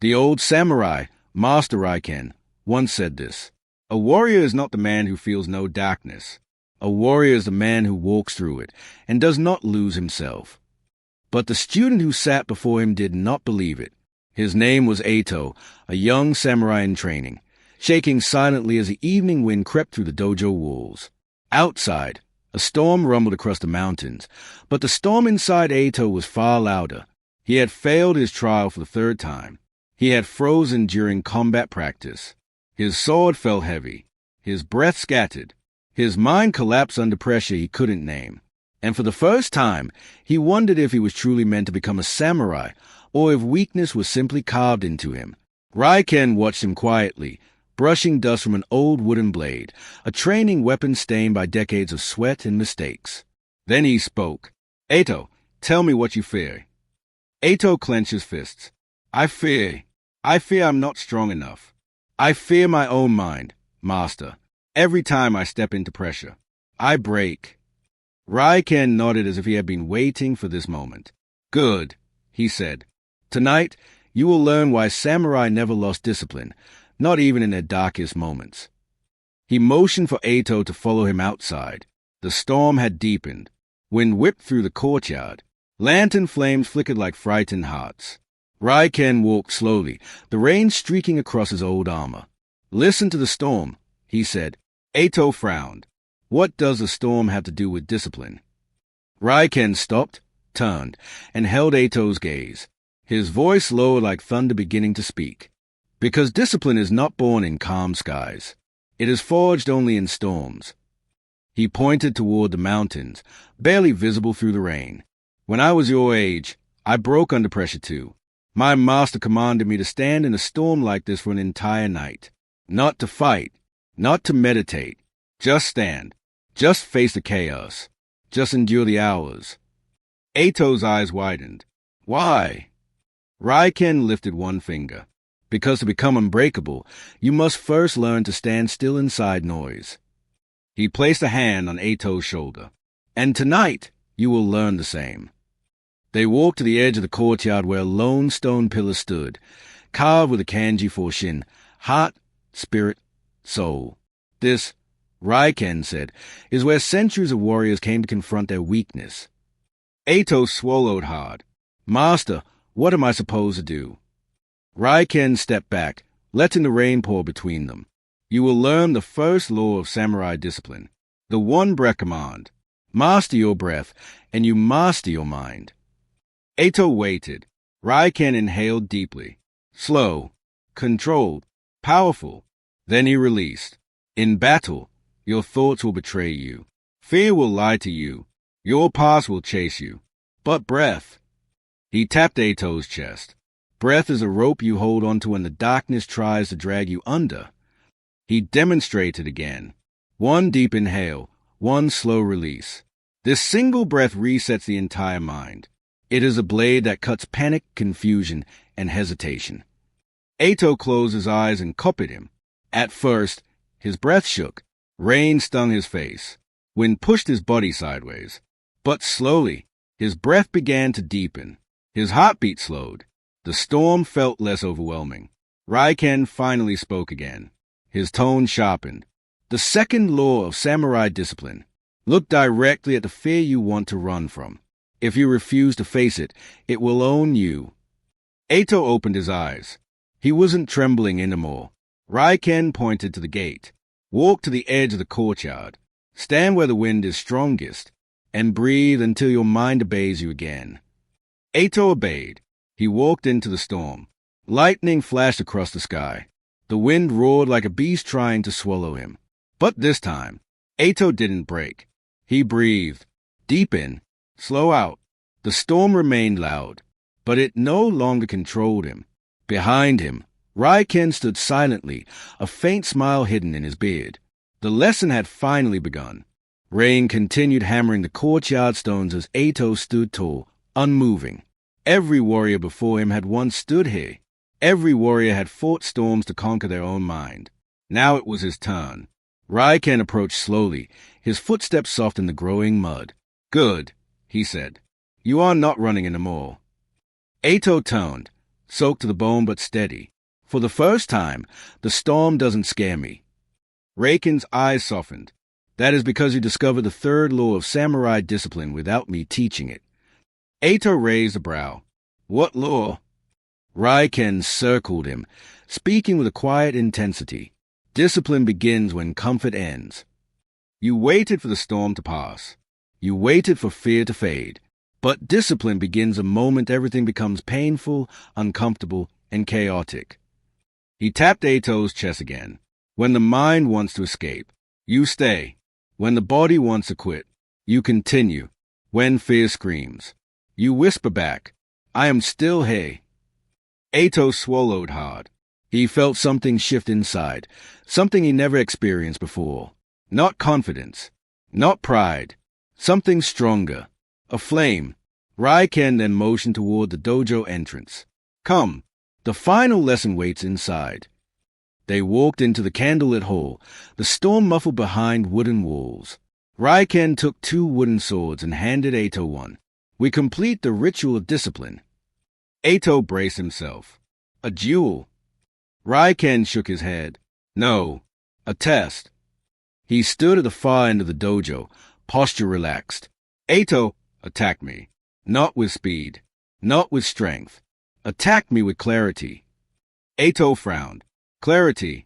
The old samurai, Master Raiken, once said this. A warrior is not the man who feels no darkness. A warrior is the man who walks through it and does not lose himself. But the student who sat before him did not believe it. His name was Eito, a young samurai in training, shaking silently as the evening wind crept through the dojo walls. Outside, a storm rumbled across the mountains, but the storm inside Eito was far louder. He had failed his trial for the third time. He had frozen during combat practice. His sword fell heavy. His breath scattered. His mind collapsed under pressure he couldn't name. And for the first time, he wondered if he was truly meant to become a samurai, or if weakness was simply carved into him. Raiken watched him quietly, brushing dust from an old wooden blade, a training weapon stained by decades of sweat and mistakes. Then he spoke. Eito, tell me what you fear. Eito clenched his fists. I fear I'm not strong enough. I fear my own mind, Master. Every time I step into pressure, I break. Raiken nodded as if he had been waiting for this moment. Good, he said. Tonight, you will learn why samurai never lost discipline, not even in their darkest moments. He motioned for Eito to follow him outside. The storm had deepened. Wind whipped through the courtyard. Lantern flames flickered like frightened hearts. Raiken walked slowly, the rain streaking across his old armor. Listen to the storm, he said. Eito frowned. What does the storm have to do with discipline? Raiken stopped, turned, and held Eito's gaze. His voice lowered like thunder beginning to speak. Because discipline is not born in calm skies. It is forged only in storms. He pointed toward the mountains, barely visible through the rain. When I was your age, I broke under pressure too. My master commanded me to stand in a storm like this for an entire night. Not to fight, not to meditate. Just stand. Just face the chaos. Just endure the hours. Eito's eyes widened. Why? Raiken lifted one finger. Because to become unbreakable, you must first learn to stand still inside noise. He placed a hand on Eito's shoulder. And tonight, you will learn the same. They walked to the edge of the courtyard where a lone stone pillar stood, carved with a kanji for Shin, heart, spirit, soul. This, Raiken said, is where centuries of warriors came to confront their weakness. Eito swallowed hard. Master, what am I supposed to do? Raiken stepped back, letting the rain pour between them. You will learn the first law of samurai discipline, the one breath command. Master your breath, and you master your mind. Eito waited. Raiken inhaled deeply. Slow, controlled, powerful. Then he released. In battle, your thoughts will betray you. Fear will lie to you. Your past will chase you. But breath. He tapped Eito's chest. Breath is a rope you hold onto when the darkness tries to drag you under. He demonstrated again. One deep inhale, one slow release. This single breath resets the entire mind. It is a blade that cuts panic, confusion, and hesitation. Eito closed his eyes and copied him. At first, his breath shook. Rain stung his face. Wind pushed his body sideways. But slowly, his breath began to deepen. His heartbeat slowed. The storm felt less overwhelming. Raiken finally spoke again. His tone sharpened. The second law of samurai discipline. Look directly at the fear you want to run from. If you refuse to face it, it will own you. Eito opened his eyes. He wasn't trembling anymore. Raiken pointed to the gate. Walk to the edge of the courtyard. Stand where the wind is strongest, and breathe until your mind obeys you again. Eito obeyed. He walked into the storm. Lightning flashed across the sky. The wind roared like a beast trying to swallow him. But this time, Eito didn't break. He breathed. Deep in, slow out. The storm remained loud, but it no longer controlled him. Behind him, Raiken stood silently, a faint smile hidden in his beard. The lesson had finally begun. Rain continued hammering the courtyard stones as Eito stood tall, unmoving. Every warrior before him had once stood here. Every warrior had fought storms to conquer their own mind. Now it was his turn. Raiken approached slowly, his footsteps soft in the growing mud. Good, he said. You are not running anymore. Eito turned, soaked to the bone but steady. For the first time, the storm doesn't scare me. Reiken's eyes softened. That is because you discovered the third law of samurai discipline without me teaching it. Eito raised a brow. What law? Raiken circled him, speaking with a quiet intensity. Discipline begins when comfort ends. You waited for the storm to pass. You waited for fear to fade. But discipline begins the moment everything becomes painful, uncomfortable, and chaotic. He tapped Eito's chest again. When the mind wants to escape, you stay. When the body wants to quit, you continue. When fear screams, you whisper back, I am still Hei. Eito swallowed hard. He felt something shift inside, something he never experienced before. Not confidence, not pride, something stronger. A flame. Raiken then motioned toward the dojo entrance. Come, the final lesson waits inside. They walked into the candlelit hall, the storm muffled behind wooden walls. Raiken took 2 wooden swords and handed Eito one. We complete the ritual of discipline. Eito braced himself. A duel. Raiken shook his head. No, a test. He stood at the far end of the dojo, posture relaxed. Eito, attack me. Not with speed, not with strength. Attack me with clarity. Eito frowned. Clarity.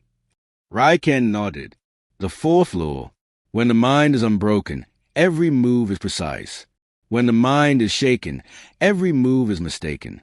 Raiken nodded. The 4th law. When the mind is unbroken, every move is precise. When the mind is shaken, every move is mistaken.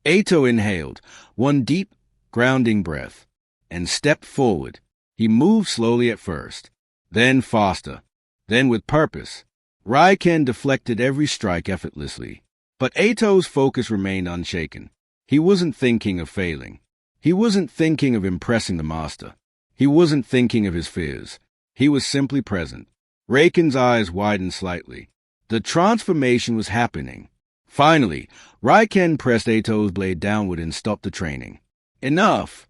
Eito inhaled, one deep, grounding breath, and stepped forward. He moved slowly at first, then faster, then with purpose. Raiken deflected every strike effortlessly, but Eito's focus remained unshaken. He wasn't thinking of failing. He wasn't thinking of impressing the master. He wasn't thinking of his fears. He was simply present. Raiken's eyes widened slightly. The transformation was happening. Finally, Raiken pressed Eito's blade downward and stopped the training. Enough!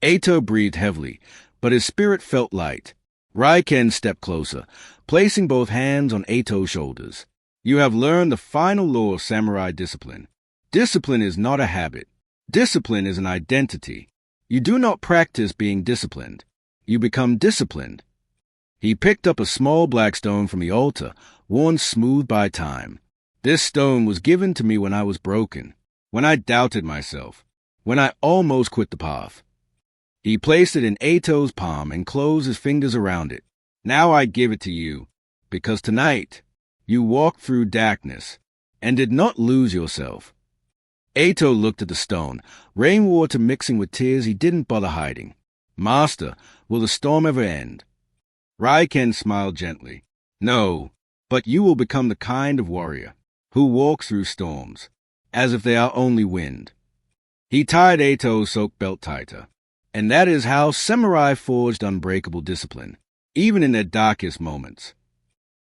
Eito breathed heavily, but his spirit felt light. Raiken stepped closer, placing both hands on Eito's shoulders. You have learned the final law of samurai discipline. Discipline is not a habit. Discipline is an identity. You do not practice being disciplined. You become disciplined. He picked up a small black stone from the altar, worn smooth by time. This stone was given to me when I was broken, when I doubted myself, when I almost quit the path. He placed it in Eito's palm and closed his fingers around it. Now I give it to you, because tonight you walked through darkness and did not lose yourself. Eito looked at the stone, rainwater mixing with tears he didn't bother hiding. Master, will the storm ever end? Raiken smiled gently. No, but you will become the kind of warrior who walks through storms, as if they are only wind. He tied Eito's soaked belt tighter. And that is how samurai forged unbreakable discipline, even in their darkest moments.